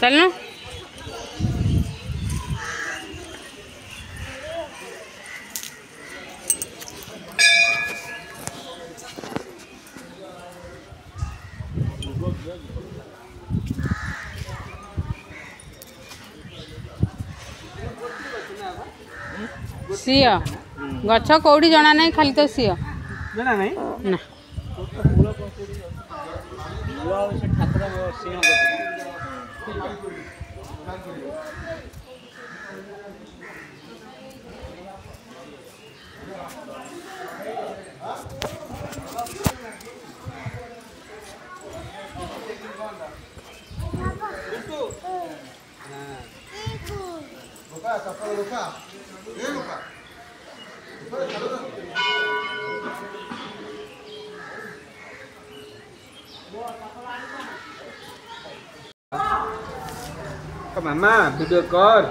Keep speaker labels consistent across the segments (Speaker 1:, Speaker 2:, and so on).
Speaker 1: चलना सीय गछ कौड़ी जना नहीं खाली तो सीय
Speaker 2: जना नहीं
Speaker 1: ना
Speaker 2: मामा वीडियो कर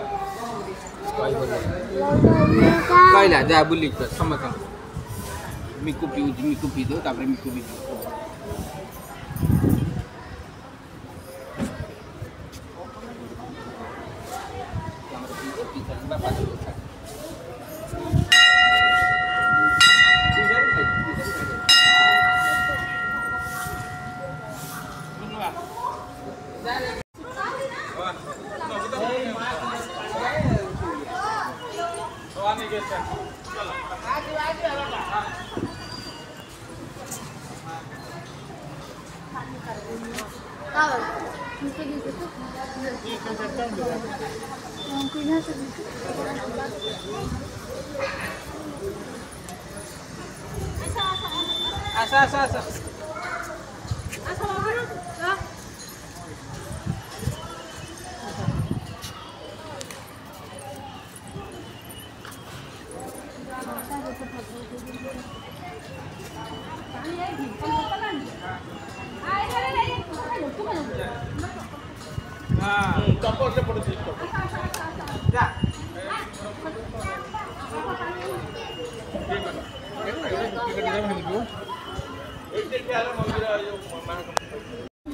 Speaker 2: कहला जा बुली समझ मिकु पी दो तापर मिकु पी आसा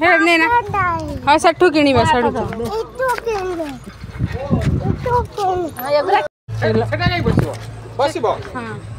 Speaker 1: हेरने ना हाँ सठू किणीबा सठू
Speaker 2: बसिबो
Speaker 1: हाँ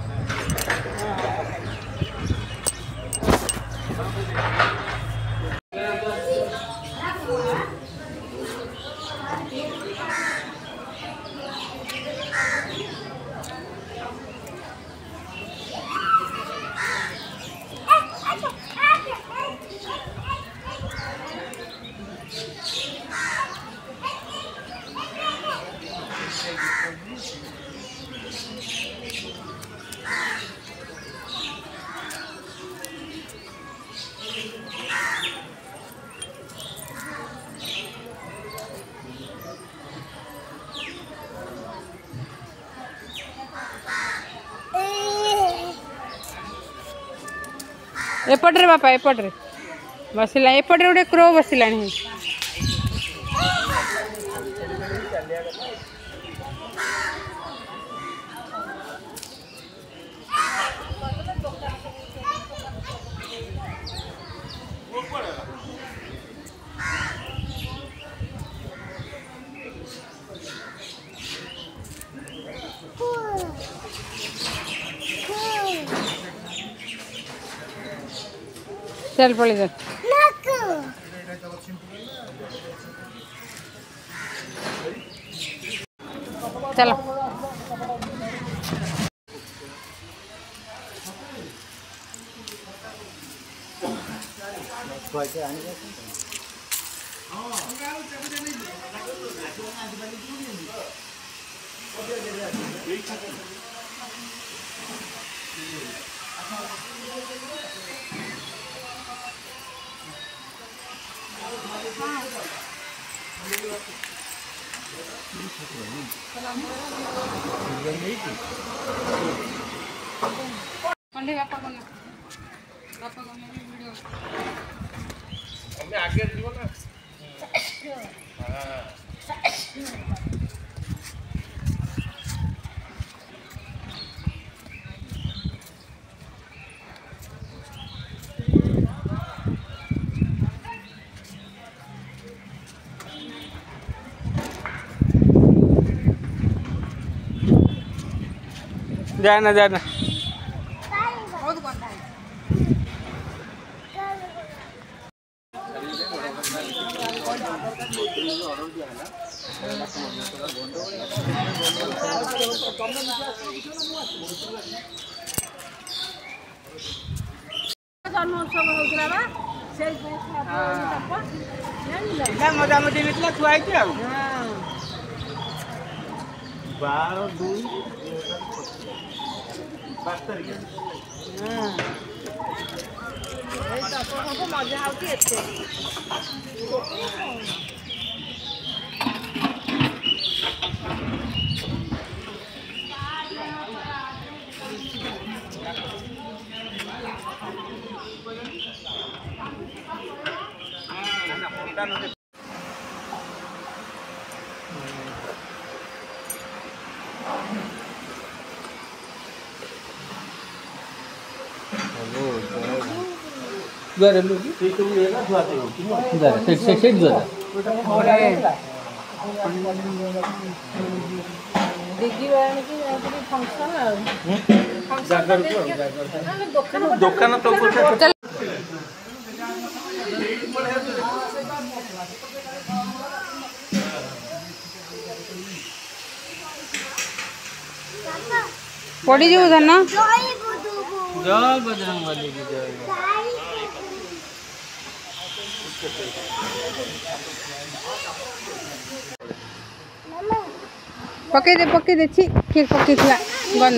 Speaker 1: एपटे बापा एपटे बसला एपटे गोटे क्रो बसला चल पड़ी चल चलो
Speaker 2: आगे जीव ना जाना जाना
Speaker 1: बहुत गंदा है। जन्मोत्सव होउतला बा से
Speaker 2: मजामती मिथिला थुआई थी आउ
Speaker 1: हां
Speaker 2: 12/2/2025 तारीख
Speaker 1: हां ए तप को मजा आउती एते
Speaker 2: द्वारा लोगी तो ये ना द्वारा हो कि द्वारा सेट द्वारा
Speaker 1: दिगी वाणी की फंक्शन
Speaker 2: दुकान तो कुछ
Speaker 1: पड़ी जाऊ धन
Speaker 2: जय बजरंगबली की जय
Speaker 1: पके दे छी किए पके खला गन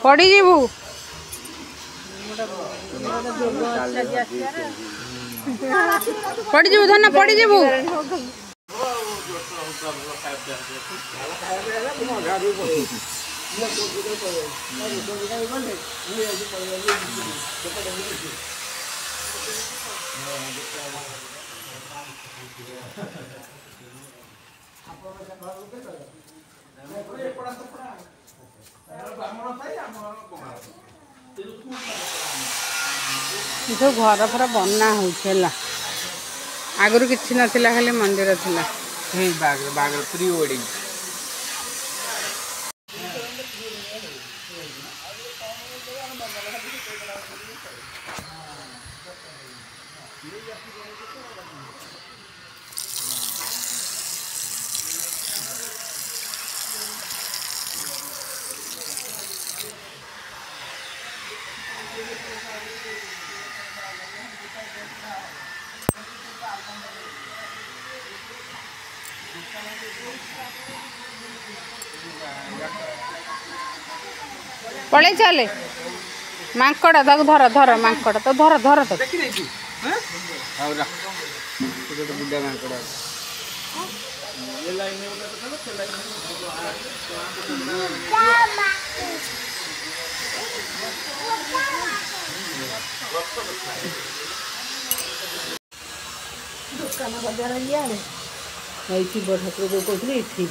Speaker 1: पड़ी जीवु पड़ी जीवु धन पड़ी जीवु जो घर फर बना होगा आगुरी किसी नाला खाली मंदिर थिला
Speaker 2: बाग प्री वेडिंग
Speaker 1: पड़े चले मांकड़ धर धर धर मांकड़ तो धर धर तो
Speaker 2: देखी नहीं तू हैं और तो बुड्ढा मांकड़ ये लाइन में होता तो चलो लाइन
Speaker 1: दुकान बाजार इयाड़े ऐसी बड़ ठाकुर जो कहते एठी